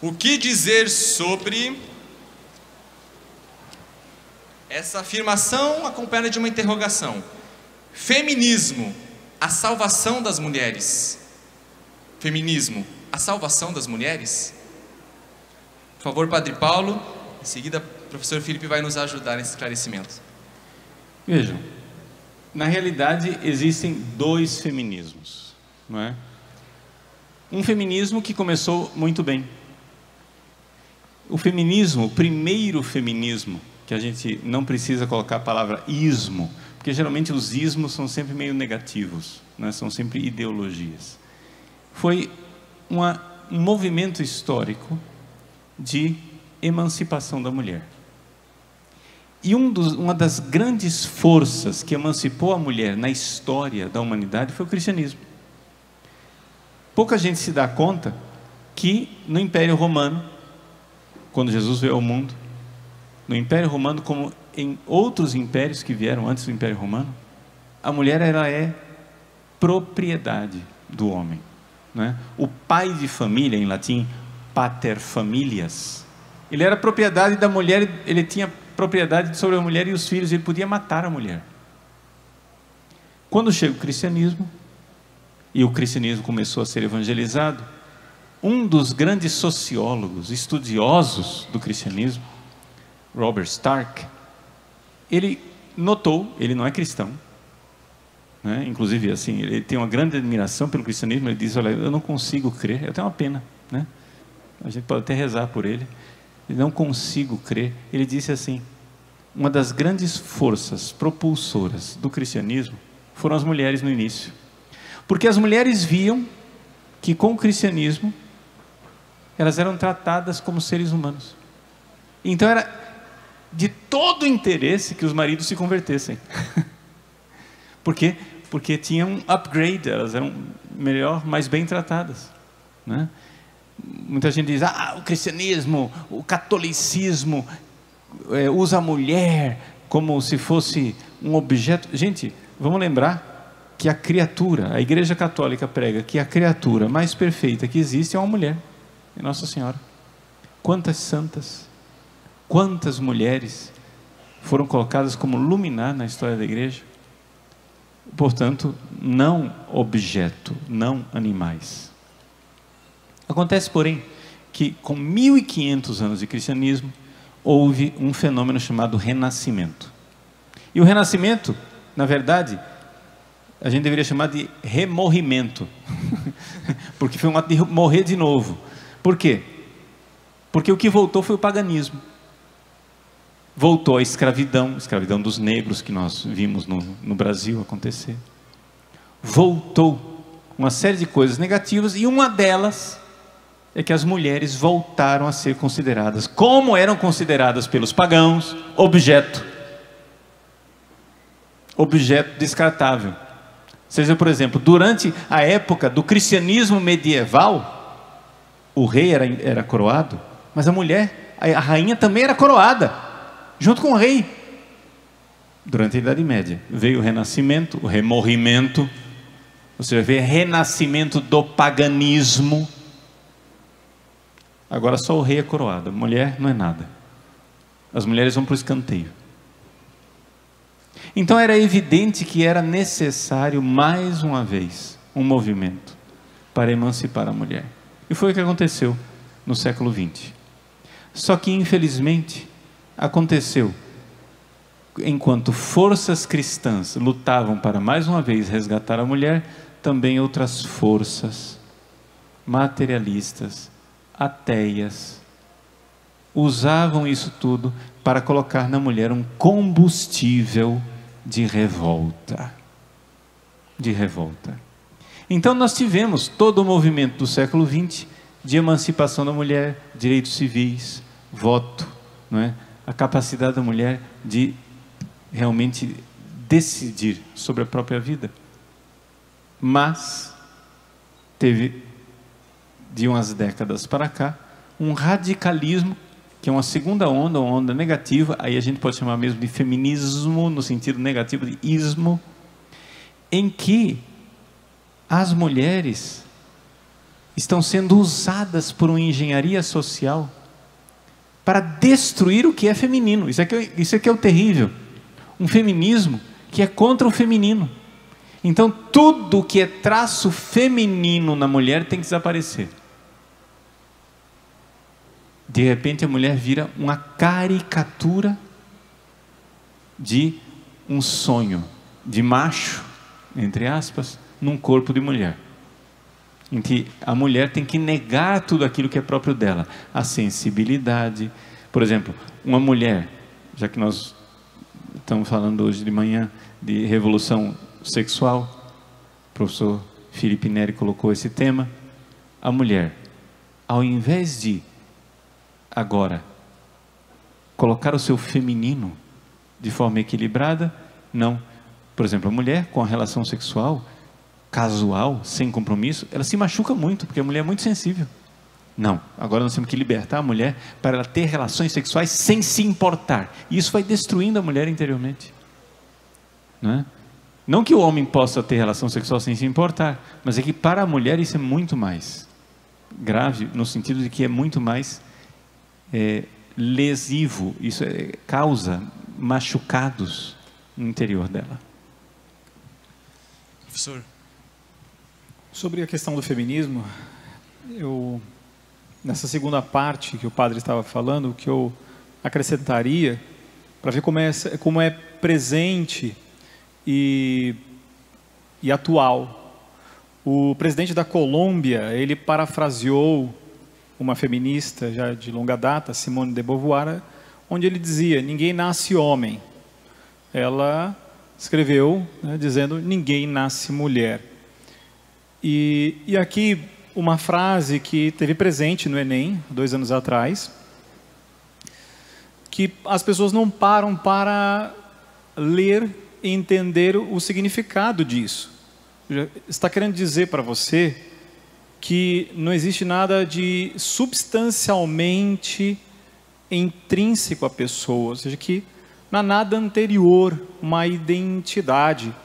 O que dizer sobre essa afirmação acompanhada de uma interrogação? Feminismo, a salvação das mulheres. Feminismo, a salvação das mulheres? Por favor, Padre Paulo. Em seguida, o professor Felipe vai nos ajudar nesse esclarecimento. Vejam, na realidade existem dois feminismos, não é? Um feminismo que começou muito bem. O feminismo, o primeiro feminismo, que a gente não precisa colocar a palavra ismo, porque geralmente os ismos são sempre meio negativos, né? São sempre ideologias. Foi um movimento histórico de emancipação da mulher. E uma das grandes forças que emancipou a mulher na história da humanidade foi o cristianismo. Pouca gente se dá conta que no Império Romano, quando Jesus veio ao mundo, no Império Romano, como em outros impérios que vieram antes do Império Romano, a mulher ela é propriedade do homem, né? O pai de família, em latim, pater familias, ele era propriedade da mulher, ele tinha propriedade sobre a mulher e os filhos, ele podia matar a mulher. Quando chega o cristianismo, e o cristianismo começou a ser evangelizado, um dos grandes sociólogos, estudiosos do cristianismo, Robert Stark, ele notou, ele não é cristão, né? Inclusive assim, ele tem uma grande admiração pelo cristianismo, ele diz, olha, eu não consigo crer, eu tenho uma pena, né? A gente pode até rezar por ele, eu não consigo crer. Ele disse assim, uma das grandes forças propulsoras do cristianismo foram as mulheres no início, porque as mulheres viam que com o cristianismo elas eram tratadas como seres humanos, então era de todo interesse que os maridos se convertessem. Por quê? Porque tinham um upgrade, elas eram melhor, mais bem tratadas, né? Muita gente diz, o cristianismo, o catolicismo usa a mulher como se fosse um objeto. Gente, vamos lembrar que a criatura, a Igreja Católica prega que a criatura mais perfeita que existe é uma mulher, é Nossa Senhora. Quantas santas, quantas mulheres foram colocadas como luminar na história da igreja? Portanto, não objeto, não animais. Acontece, porém, que com 1500 anos de cristianismo, houve um fenômeno chamado renascimento. E o renascimento, na verdade, a gente deveria chamar de remorrimento, porque foi um ato de morrer de novo. Por quê? Porque o que voltou foi o paganismo. Voltou a escravidão, escravidão dos negros que nós vimos no Brasil acontecer. Voltou uma série de coisas negativas, e uma delas é que as mulheres voltaram a ser consideradas, como eram consideradas pelos pagãos, objeto descartável. Ou seja, por exemplo, durante a época do cristianismo medieval, o rei era coroado, mas a mulher, a rainha também era coroada, junto com o rei. Durante a Idade Média veio o renascimento, o remorrimento, ou seja, veio o renascimento do paganismo. Agora só o rei é coroado, a mulher não é nada. As mulheres vão para o escanteio. Então era evidente que era necessário, mais uma vez, um movimento para emancipar a mulher. E foi o que aconteceu no século XX. Só que, infelizmente, aconteceu enquanto forças cristãs lutavam para, mais uma vez, resgatar a mulher, também outras forças materialistas, ateias, usavam isso tudo para colocar na mulher um combustível de revolta. Então nós tivemos todo o movimento do século XX de emancipação da mulher, direitos civis, voto, não é? A capacidade da mulher de realmente decidir sobre a própria vida. Mas teve, de umas décadas para cá, um radicalismo, que é uma segunda onda, uma onda negativa, aí a gente pode chamar mesmo de feminismo, no sentido negativo de ismo, em que as mulheres estão sendo usadas por uma engenharia social para destruir o que é feminino. Isso aqui é o terrível. Um feminismo que é contra o feminino. Então, tudo que é traço feminino na mulher tem que desaparecer. De repente, a mulher vira uma caricatura de um sonho de macho, entre aspas, num corpo de mulher. Em que a mulher tem que negar tudo aquilo que é próprio dela. A sensibilidade. Por exemplo, uma mulher, já que nós estamos falando hoje de manhã de revolução sexual, o professor Felipe Neri colocou esse tema. A mulher, ao invés de agora colocar o seu feminino de forma equilibrada, não. Por exemplo, a mulher com a relação sexual casual, sem compromisso, ela se machuca muito, porque a mulher é muito sensível. Não, agora nós temos que libertar a mulher para ela ter relações sexuais sem se importar. E isso vai destruindo a mulher interiormente. Não é? Não que o homem possa ter relação sexual sem se importar, mas é que para a mulher isso é muito mais grave, no sentido de que é muito mais lesivo. Isso causa machucados no interior dela. Professor. Sobre a questão do feminismo, nessa segunda parte que o padre estava falando, o que eu acrescentaria, para ver como é presente e atual. O presidente da Colômbia, ele parafraseou uma feminista já de longa data, Simone de Beauvoir, onde ele dizia: ninguém nasce homem. Ela escreveu, né, dizendo: ninguém nasce mulher. E aqui uma frase que teve presente no Enem, 2 anos atrás, que as pessoas não param para ler e entender o significado disso. Está querendo dizer para você que não existe nada de substancialmente intrínseco à pessoa, ou seja, que não há nada anterior, uma identidade.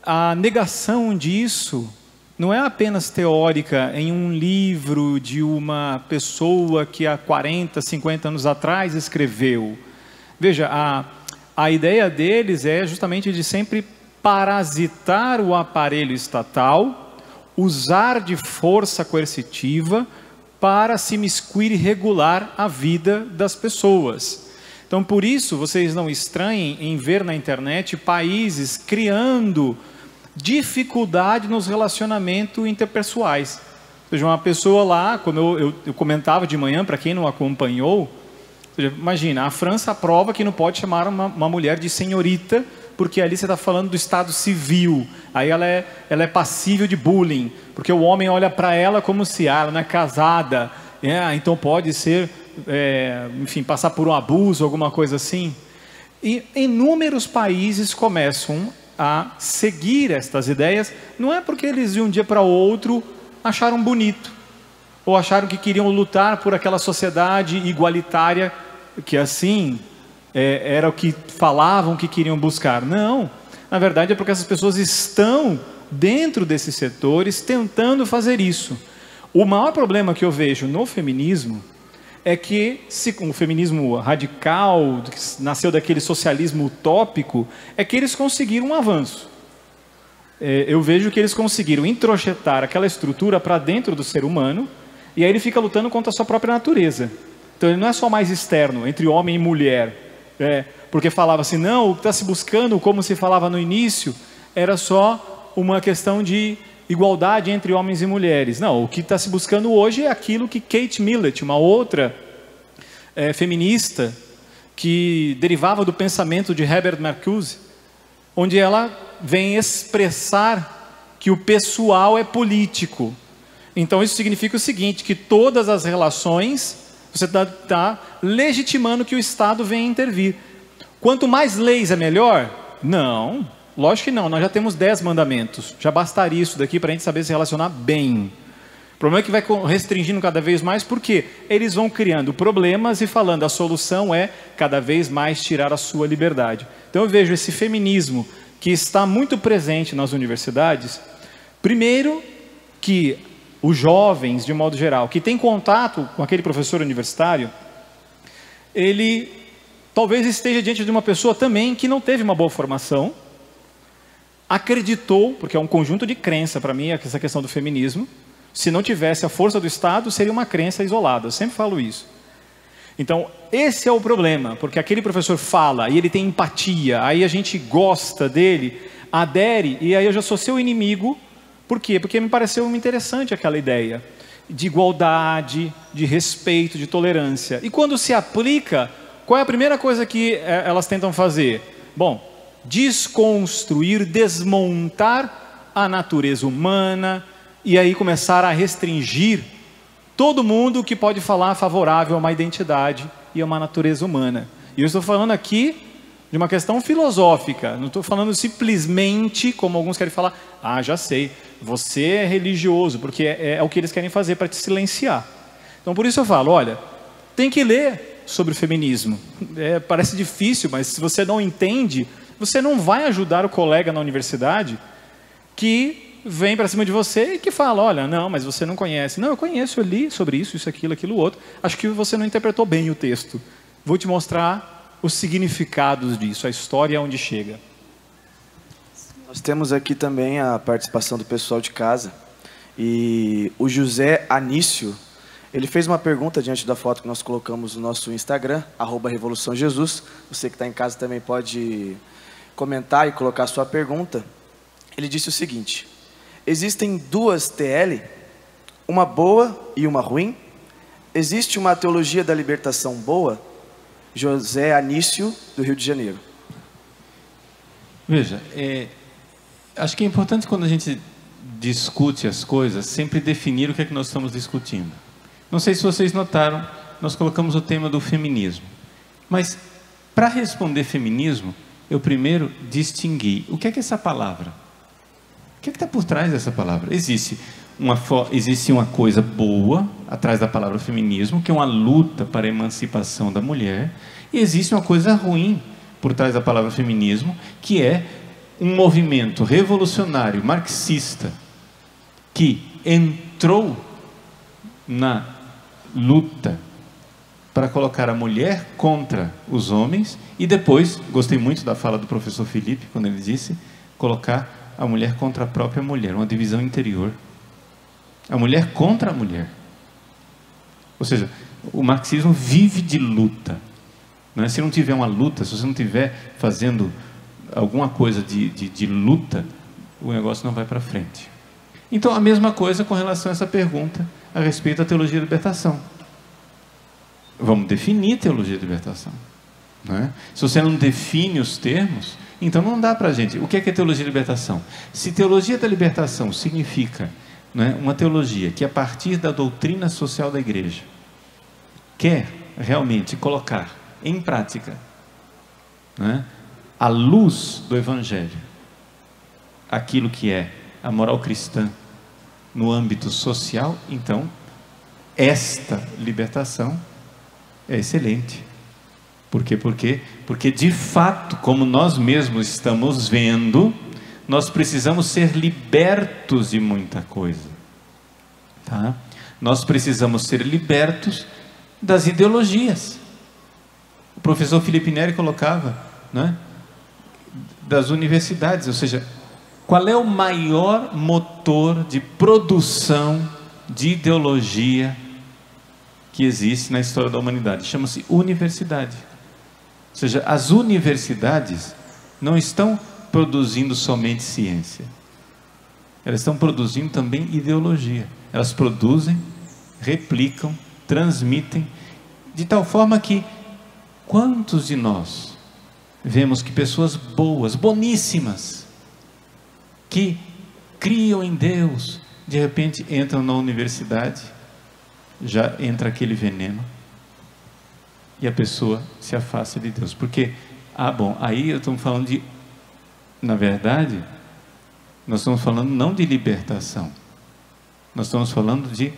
A negação disso não é apenas teórica em um livro de uma pessoa que há 40, 50 anos atrás escreveu. Veja, a ideia deles é justamente de sempre parasitar o aparelho estatal, usar de força coercitiva para se imiscuir e regular a vida das pessoas. Então, por isso, vocês não estranhem em ver na internet países criando dificuldade nos relacionamentos interpessoais. Ou seja, uma pessoa lá, como eu comentava de manhã, para quem não acompanhou, ou seja, imagina, a França aprova que não pode chamar uma mulher de senhorita, porque ali você está falando do estado civil, aí ela é passível de bullying, porque o homem olha para ela como se ela não é casada, então pode ser, enfim, passar por um abuso, alguma coisa assim. E inúmeros países começam a seguir estas ideias, não é porque eles de um dia para o outro acharam bonito, ou acharam que queriam lutar por aquela sociedade igualitária, que assim era o que falavam que queriam buscar. Não, na verdade é porque essas pessoas estão dentro desses setores tentando fazer isso. O maior problema que eu vejo no feminismo é que, se o feminismo radical, que nasceu daquele socialismo utópico, é que eles conseguiram um avanço. Eu vejo que eles conseguiram introjetar aquela estrutura para dentro do ser humano, e aí ele fica lutando contra a sua própria natureza. Então ele não é só mais externo, entre homem e mulher, porque falava assim, não, o que está se buscando, como se falava no início, era só uma questão de igualdade entre homens e mulheres. Não, o que está se buscando hoje é aquilo que Kate Millett, uma outra feminista, que derivava do pensamento de Herbert Marcuse, onde ela vem expressar que o pessoal é político. Então isso significa o seguinte, que todas as relações, você está legitimando que o Estado venha intervir. Quanto mais leis é melhor? Não, lógico que não, nós já temos 10 mandamentos, já bastaria isso daqui para a gente saber se relacionar bem. O problema é que vai restringindo cada vez mais, porque eles vão criando problemas e falando, a solução é cada vez mais tirar a sua liberdade. Então eu vejo esse feminismo que está muito presente nas universidades, primeiro que os jovens, de modo geral, que tem contato com aquele professor universitário, ele talvez esteja diante de uma pessoa também que não teve uma boa formação, acreditou, porque é um conjunto de crença para mim, essa questão do feminismo. Se não tivesse a força do Estado, seria uma crença isolada. Eu sempre falo isso. Então, esse é o problema, porque aquele professor fala e ele tem empatia, aí a gente gosta dele, adere, e aí eu já sou seu inimigo. Por quê? Porque me pareceu interessante aquela ideia de igualdade, de respeito, de tolerância. E quando se aplica, qual é a primeira coisa que elas tentam fazer? Bom, desconstruir, desmontar a natureza humana e aí começar a restringir todo mundo que pode falar favorável a uma identidade e a uma natureza humana. E eu estou falando aqui de uma questão filosófica, não estou falando simplesmente, como alguns querem falar, já sei, você é religioso, porque é o que eles querem fazer para te silenciar. Então por isso eu falo, olha, tem que ler sobre o feminismo. Parece difícil, mas se você não entende, você não vai ajudar o colega na universidade que vem para cima de você e que fala, olha, não, mas você não conhece. Não, eu conheço, eu li sobre isso, aquilo, outro. Acho que você não interpretou bem o texto. Vou te mostrar os significados disso, a história onde chega. Nós temos aqui também a participação do pessoal de casa. E o José Anício, ele fez uma pergunta diante da foto que nós colocamos no nosso Instagram, @RevoluçãoJesus. Você que está em casa também pode comentar e colocar a sua pergunta. Ele disse o seguinte: existem duas TL, uma boa e uma ruim? Existe uma teologia da libertação boa? José Anício, do Rio de Janeiro. Veja, acho que é importante quando a gente discute as coisas, sempre definir o que é que nós estamos discutindo. Não sei se vocês notaram, nós colocamos o tema do feminismo. Mas, para responder feminismo, eu primeiro distingui o que é essa palavra. O que é que está por trás dessa palavra? Existe uma coisa boa atrás da palavra feminismo, que é uma luta para a emancipação da mulher, e existe uma coisa ruim por trás da palavra feminismo, que é um movimento revolucionário marxista que entrou na luta para colocar a mulher contra os homens e depois, gostei muito da fala do professor Felipe, quando ele disse, colocar a mulher contra a própria mulher, uma divisão interior. A mulher contra a mulher. Ou seja, o marxismo vive de luta. Não é? Se não tiver uma luta, se você não estiver fazendo alguma coisa de luta, o negócio não vai para frente. Então, a mesma coisa com relação a essa pergunta a respeito da teologia da libertação. Vamos definir teologia da libertação. Não é? Se você não define os termos, então não dá para a gente. O que é teologia da libertação? Se teologia da libertação significa, não é, uma teologia que a partir da doutrina social da igreja quer realmente colocar em prática, não é, à luz do evangelho, aquilo que é a moral cristã no âmbito social, então esta libertação é excelente. Por quê? Porque de fato, como nós mesmos estamos vendo, nós precisamos ser libertos de muita coisa, tá? Nós precisamos ser libertos das ideologias. O professor Felipe Neri colocava, né, das universidades, ou seja, qual é o maior motor de produção de ideologia que existe na história da humanidade? Chama-se universidade. Ou seja, as universidades não estão produzindo somente ciência, elas estão produzindo também ideologia. Elas produzem, replicam, transmitem, de tal forma que quantos de nós vemos que pessoas boas, boníssimas, que criam em Deus, de repente entram na universidade, já entra aquele veneno e a pessoa se afasta de Deus. Porque, aí eu estou falando de, na verdade, nós estamos falando não de libertação, nós estamos falando de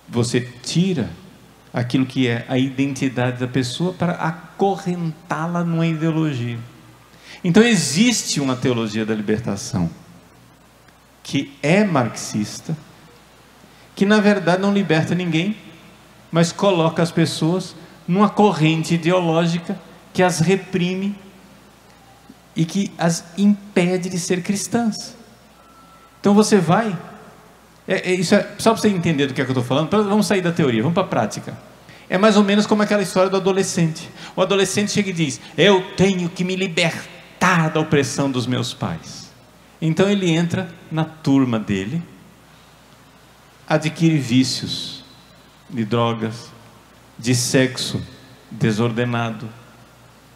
você tira aquilo que é a identidade da pessoa para acorrentá-la numa ideologia. Então existe uma teologia da libertação que é marxista, que na verdade não liberta ninguém, mas coloca as pessoas numa corrente ideológica que as reprime e que as impede de ser cristãs. Então você vai... só para você entender do que é que eu estou falando, vamos sair da teoria, vamos para a prática. É mais ou menos como aquela história do adolescente. O adolescente chega e diz: eu tenho que me libertar da opressão dos meus pais. Então ele entra na turma dele, adquire vícios de drogas, de sexo desordenado,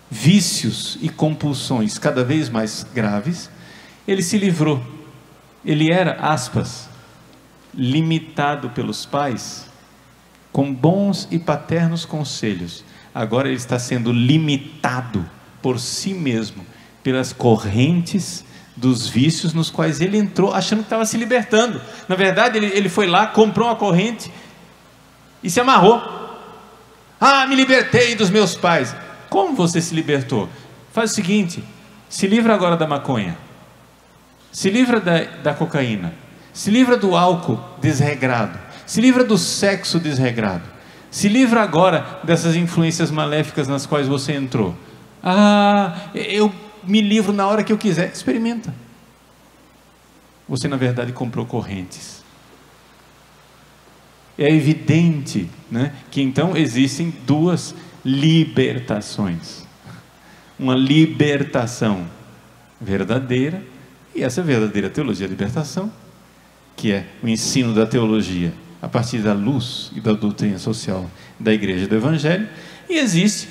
vícios e compulsões cada vez mais graves. Ele se livrou. Ele era, aspas, limitado pelos pais com bons e paternos conselhos. Agora ele está sendo limitado por si mesmo, pelas correntes dos vícios nos quais ele entrou achando que estava se libertando. Na verdade ele foi lá, comprou uma corrente e se amarrou. Ah, me libertei dos meus pais. Como você se libertou? Faz o seguinte: se livra agora da maconha, se livra da cocaína, se livra do álcool desregrado, se livra do sexo desregrado, se livra agora dessas influências maléficas nas quais você entrou. Ah, eu me livro na hora que eu quiser. Experimenta. Você na verdade comprou correntes. É evidente, né, que então existem duas libertações. Uma libertação verdadeira, e essa verdadeira teologia da libertação, que é o ensino da teologia a partir da luz e da doutrina social da Igreja do Evangelho. E existe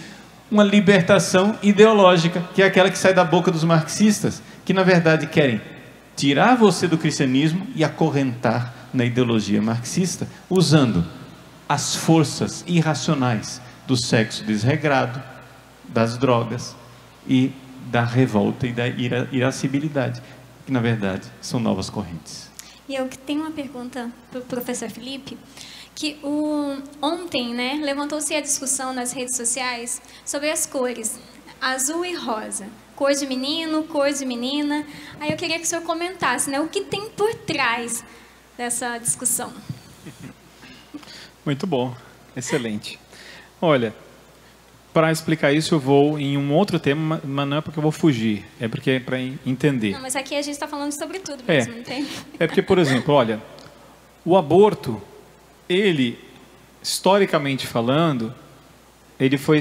uma libertação ideológica, que é aquela que sai da boca dos marxistas, que na verdade querem tirar você do cristianismo e acorrentar na ideologia marxista, usando as forças irracionais do sexo desregrado, das drogas e da revolta e da irascibilidade, que na verdade são novas correntes. E eu tenho uma pergunta para o professor Felipe, que ontem, né, levantou-se a discussão nas redes sociais sobre as cores, azul e rosa, cor de menino, cor de menina. Aí eu queria que o senhor comentasse, né, o que tem por trás dessa discussão. Muito bom, excelente. Olha, para explicar isso eu vou em um outro tema, mas não é porque eu vou fugir, é porque é para entender. Não, mas aqui a gente está falando sobre tudo mesmo, não tem? É porque, por exemplo, olha, o aborto, ele, historicamente falando, ele foi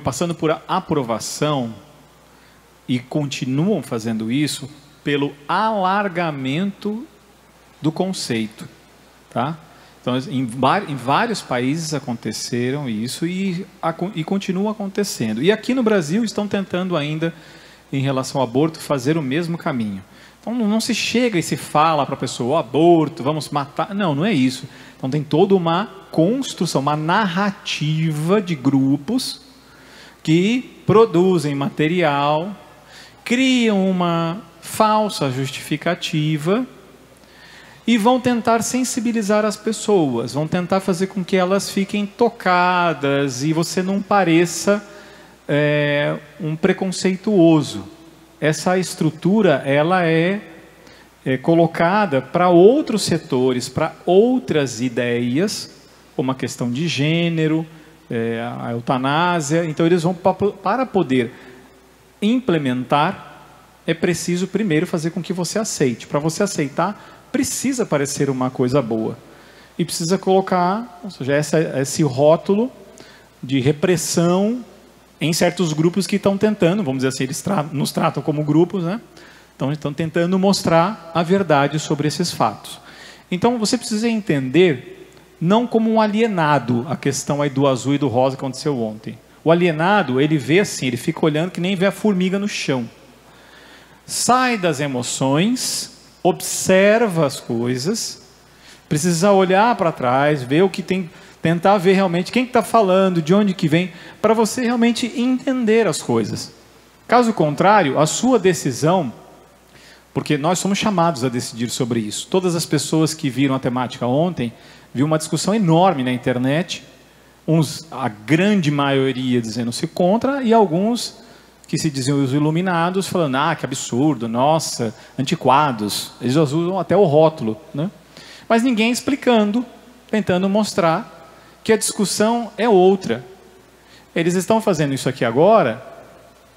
passando por aprovação, e continuam fazendo isso, pelo alargamento do conceito, tá? Então, em vários países aconteceram isso e continua acontecendo. E aqui no Brasil estão tentando ainda, em relação ao aborto, fazer o mesmo caminho. Então não se chega e se fala para a pessoa: o aborto, vamos matar. Não, não é isso. Então tem toda uma construção, uma narrativa de grupos que produzem material, criam uma falsa justificativa e vão tentar sensibilizar as pessoas, vão tentar fazer com que elas fiquem tocadas e você não pareça um preconceituoso. Essa estrutura, ela é colocada para outros setores, para outras ideias, como a questão de gênero, a eutanásia. Então eles vão, para poder implementar, é preciso primeiro fazer com que você aceite. Para você aceitar, precisa parecer uma coisa boa. E precisa colocar, ou seja, esse rótulo de repressão em certos grupos que estão tentando, vamos dizer assim, eles nos tratam como grupos, né? Então estão tentando mostrar a verdade sobre esses fatos. Então você precisa entender, não como um alienado, a questão aí do azul e do rosa que aconteceu ontem. O alienado, ele vê assim, ele fica olhando que nem vê a formiga no chão. Sai das emoções, observa as coisas, precisa olhar para trás, ver o que tem, tentar ver realmente quem está falando, de onde que vem, para você realmente entender as coisas. Caso contrário, a sua decisão, porque nós somos chamados a decidir sobre isso. Todas as pessoas que viram a temática ontem, viu uma discussão enorme na internet, a grande maioria dizendo-se contra, e alguns que se diziam os iluminados, falando: ah, que absurdo, nossa, antiquados. Eles usam até o rótulo, né? mas ninguém explicando, tentando mostrar que a discussão é outra. Eles estão fazendo isso aqui agora,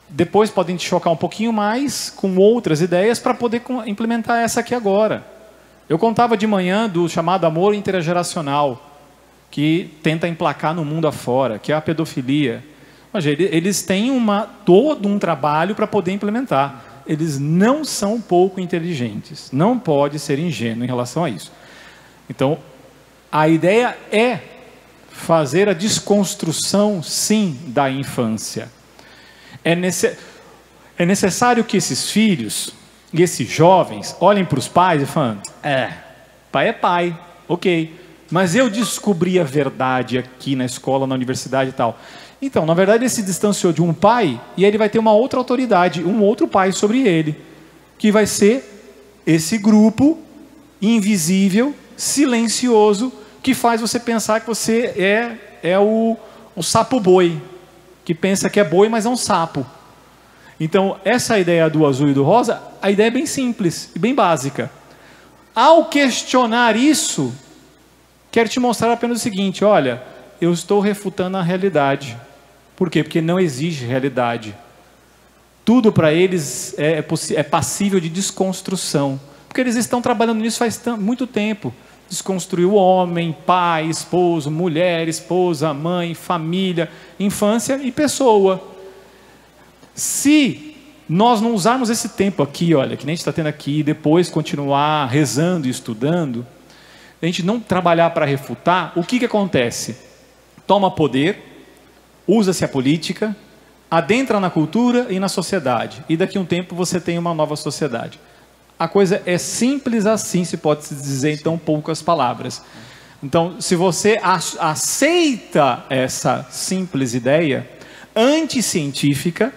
depois podem te chocar um pouquinho mais com outras ideias para poder implementar essa aqui agora. Eu contava de manhã do chamado amor intergeracional, que tenta emplacar no mundo afora, que é a pedofilia. Mas eles têm todo um trabalho para poder implementar. Eles não são pouco inteligentes. Não pode ser ingênuo em relação a isso. Então, a ideia é fazer a desconstrução, sim, da infância. É necessário que esses filhos e esses jovens olhem para os pais e falem, pai é pai, ok, mas eu descobri a verdade aqui na escola, na universidade e tal. Então, na verdade, ele se distanciou de um pai e ele vai ter uma outra autoridade, um outro pai sobre ele, que vai ser esse grupo invisível, silencioso, que faz você pensar que você é o sapo boi, que pensa que é boi, mas é um sapo. Então, essa ideia do azul e do rosa, a ideia é bem simples e bem básica. Ao questionar isso, quero te mostrar apenas o seguinte, olha, eu estou refutando a realidade. Por quê? Porque não existe realidade. Tudo para eles é passível de desconstrução. Porque eles estão trabalhando nisso faz muito tempo. Desconstruir o homem, pai, esposo, mulher, esposa, mãe, família, infância e pessoa. Se nós não usarmos esse tempo aqui, olha, que nem a gente está tendo aqui, e depois continuar rezando e estudando, a gente não trabalhar para refutar, o que acontece? Toma poder, usa-se a política, adentra na cultura e na sociedade. E daqui a um tempo você tem uma nova sociedade. A coisa é simples assim, se pode dizer em tão poucas palavras. Então, se você aceita essa simples ideia anticientífica,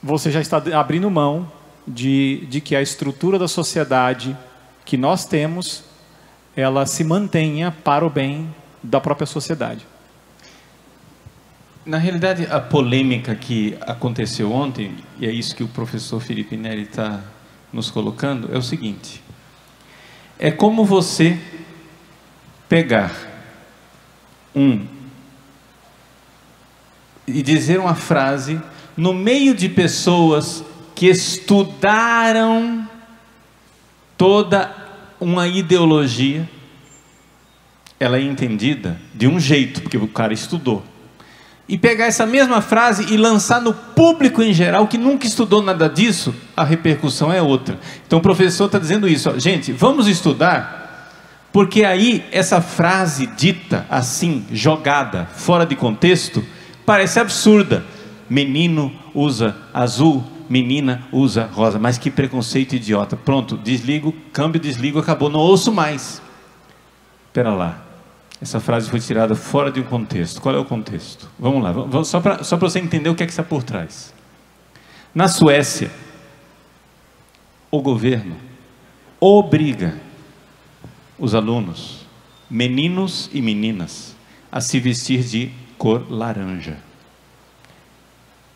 você já está abrindo mão de que a estrutura da sociedade que nós temos, ela se mantenha para o bem da própria sociedade. Na realidade, a polêmica que aconteceu ontem, e é isso que o professor Felipe Neri está nos colocando, é o seguinte: é como você pegar e dizer uma frase no meio de pessoas que estudaram toda uma ideologia, ela é entendida de um jeito, porque o cara estudou. E pegar essa mesma frase e lançar no público em geral, que nunca estudou nada disso, a repercussão é outra. Então o professor está dizendo isso, ó, gente, vamos estudar, porque aí essa frase dita assim, jogada, fora de contexto, parece absurda. Menino usa azul, menina usa rosa, mas que preconceito idiota. Pronto, desligo, câmbio, desligo, acabou, não ouço mais. Espera lá. Essa frase foi tirada fora de um contexto. Qual é o contexto? Vamos lá, só para você entender o que é que está por trás. Na Suécia, o governo obriga os alunos, meninos e meninas, a se vestir de cor laranja.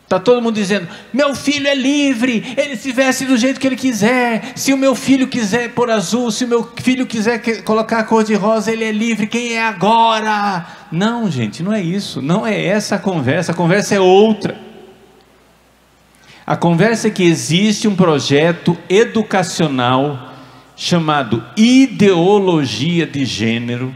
Está todo mundo dizendo, meu filho é livre, ele se veste do jeito que ele quiser, se o meu filho quiser pôr azul, se o meu filho quiser colocar a cor de rosa, ele é livre, quem é agora? Não, gente, não é isso, não é essa a conversa é outra. A conversa é que existe um projeto educacional chamado ideologia de gênero,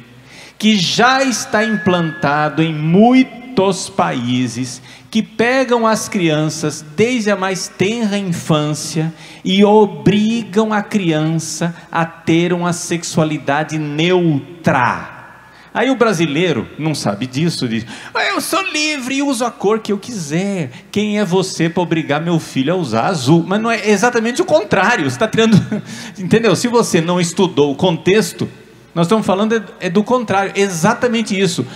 que já está implantado em muitos países, que pegam as crianças desde a mais tenra infância e obrigam a criança a ter uma sexualidade neutra. Aí o brasileiro não sabe disso, diz, eu sou livre e uso a cor que eu quiser. Quem é você para obrigar meu filho a usar azul? Mas não é exatamente o contrário, você está tirando, entendeu? Se você não estudou o contexto, nós estamos falando do contrário, exatamente isso.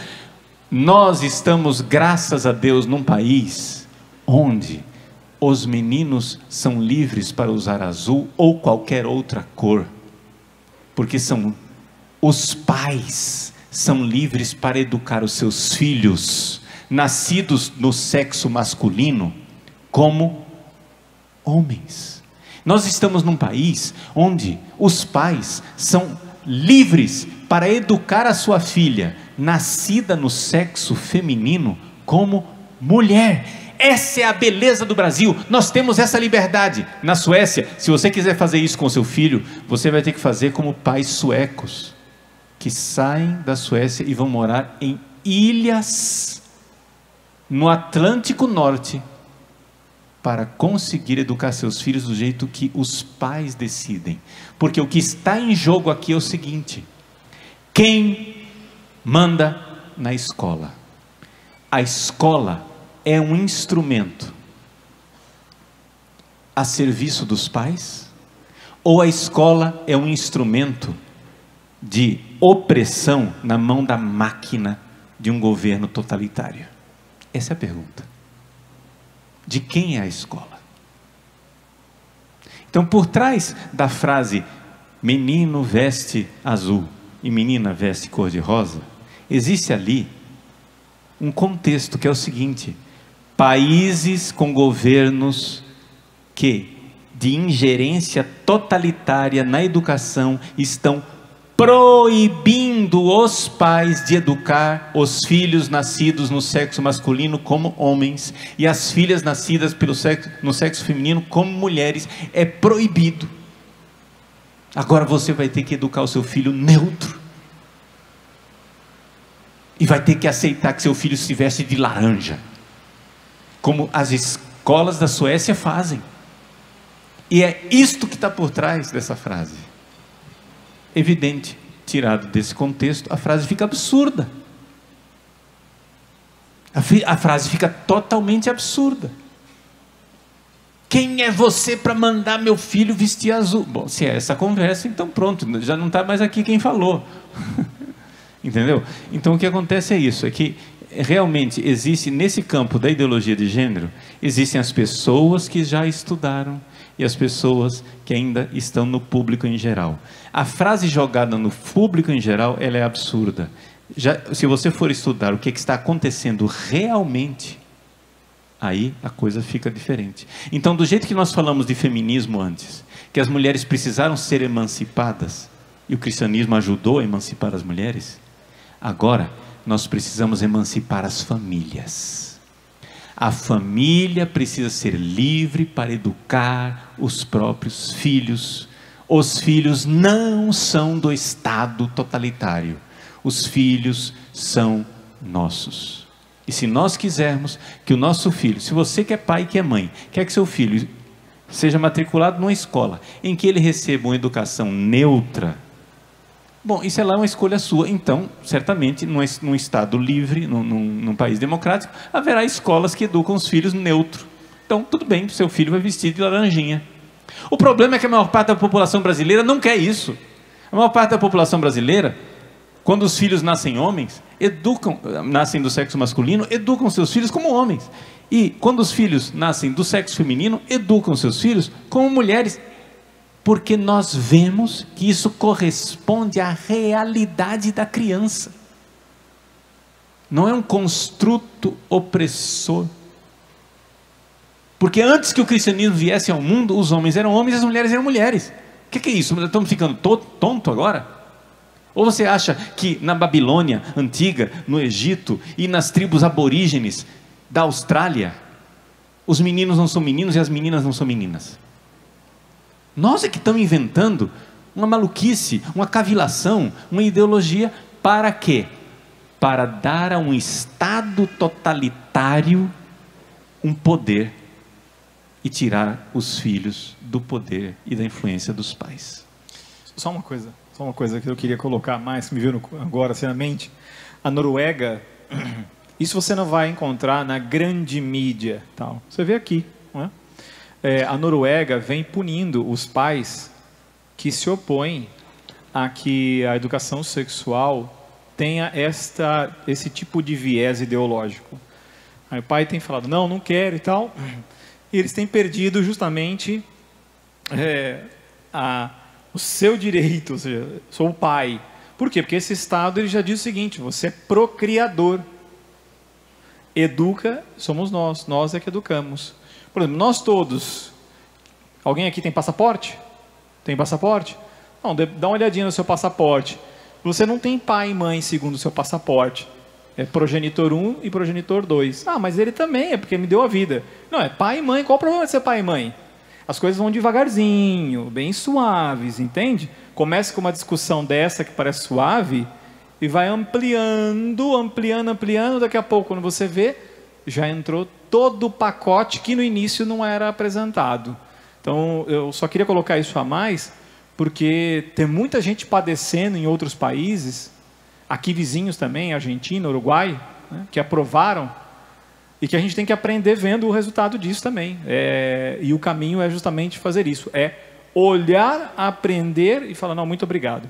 Nós estamos, graças a Deus, num país onde os meninos são livres para usar azul ou qualquer outra cor, porque os pais são livres para educar os seus filhos, nascidos no sexo masculino, como homens. Nós estamos num país onde os pais são livres para educar a sua filha, nascida no sexo feminino, como mulher. Essa é a beleza do Brasil, nós temos essa liberdade. Na Suécia, se você quiser fazer isso com seu filho, você vai ter que fazer como pais suecos, que saem da Suécia e vão morar em ilhas no Atlântico Norte, para conseguir educar seus filhos do jeito que os pais decidem. Porque o que está em jogo aqui é o seguinte: quem manda na escola? A escola é um instrumento a serviço dos pais? Ou a escola é um instrumento de opressão na mão da máquina de um governo totalitário? Essa é a pergunta. De quem é a escola? Então, por trás da frase menino veste azul e menina veste cor-de-rosa, existe ali um contexto que é o seguinte: países com governos que, de ingerência totalitária na educação, estão proibindo os pais de educar os filhos nascidos no sexo masculino como homens e as filhas nascidas no sexo feminino como mulheres. É proibido. Agora você vai ter que educar o seu filho neutro e vai ter que aceitar que seu filho se veste de laranja, como as escolas da Suécia fazem. E é isto que está por trás dessa frase. Evidente, tirado desse contexto, a frase fica absurda. A frase fica totalmente absurda. Quem é você para mandar meu filho vestir azul? Bom, se é essa conversa, então pronto, já não está mais aqui quem falou. Entendeu? Então o que acontece é isso, é que realmente existe nesse campo da ideologia de gênero, existem as pessoas que já estudaram e as pessoas que ainda estão no público em geral. A frase jogada no público em geral, ela é absurda. Se você for estudar o que está acontecendo realmente, aí a coisa fica diferente. Então, do jeito que nós falamos de feminismo antes, que as mulheres precisaram ser emancipadas, e o cristianismo ajudou a emancipar as mulheres, agora nós precisamos emancipar as famílias. A família precisa ser livre para educar os próprios filhos. Os filhos não são do Estado totalitário. Os filhos são nossos. E se nós quisermos que o nosso filho, se você que é pai e que é mãe, quer que seu filho seja matriculado numa escola em que ele receba uma educação neutra, bom, isso é lá uma escolha sua. Então, certamente, num Estado livre, num país democrático, haverá escolas que educam os filhos neutro. Então, tudo bem, seu filho vai vestir de laranjinha. O problema é que a maior parte da população brasileira não quer isso. A maior parte da população brasileira, quando os filhos nascem homens, nascem do sexo masculino, educam seus filhos como homens. E quando os filhos nascem do sexo feminino, educam seus filhos como mulheres. Porque nós vemos que isso corresponde à realidade da criança. Não é um construto opressor. Porque antes que o cristianismo viesse ao mundo, os homens eram homens e as mulheres eram mulheres. O que é isso? Estamos ficando tonto agora? Ou você acha que na Babilônia antiga, no Egito e nas tribos aborígenes da Austrália, os meninos não são meninos e as meninas não são meninas? Nós é que estamos inventando uma maluquice, uma cavilação, uma ideologia. Para quê? Para dar a um Estado totalitário um poder e tirar os filhos do poder e da influência dos pais. Só uma coisa que eu queria colocar mais, que me veio agora assim na mente. A Noruega, isso você não vai encontrar na grande mídia, tal. Você vê aqui, não é? A Noruega vem punindo os pais que se opõem a que a educação sexual tenha esse tipo de viés ideológico. Aí o pai tem falado, não quero e tal, e eles têm perdido justamente o seu direito, ou seja, sou o pai. Por quê? Porque esse Estado ele já diz o seguinte, você é procriador. Educa, somos nós é que educamos. Por exemplo, nós todos, Alguém aqui tem passaporte? Tem passaporte? Não, dá uma olhadinha no seu passaporte. Você não tem pai e mãe segundo o seu passaporte. É progenitor 1 e progenitor 2. Ah, mas ele também, é porque me deu a vida. Não, é pai e mãe. Qual o problema de ser pai e mãe? As coisas vão devagarzinho, bem suaves, entende? Começa com uma discussão dessa que parece suave e vai ampliando, daqui a pouco, quando você vê, já entrou todo o pacote que no início não era apresentado. Então, eu só queria colocar isso a mais, porque tem muita gente padecendo em outros países, aqui vizinhos também, Argentina, Uruguai, né, que aprovaram, e que a gente tem que aprender vendo o resultado disso também. E o caminho é justamente fazer isso, é olhar, aprender e falar, não, muito obrigado.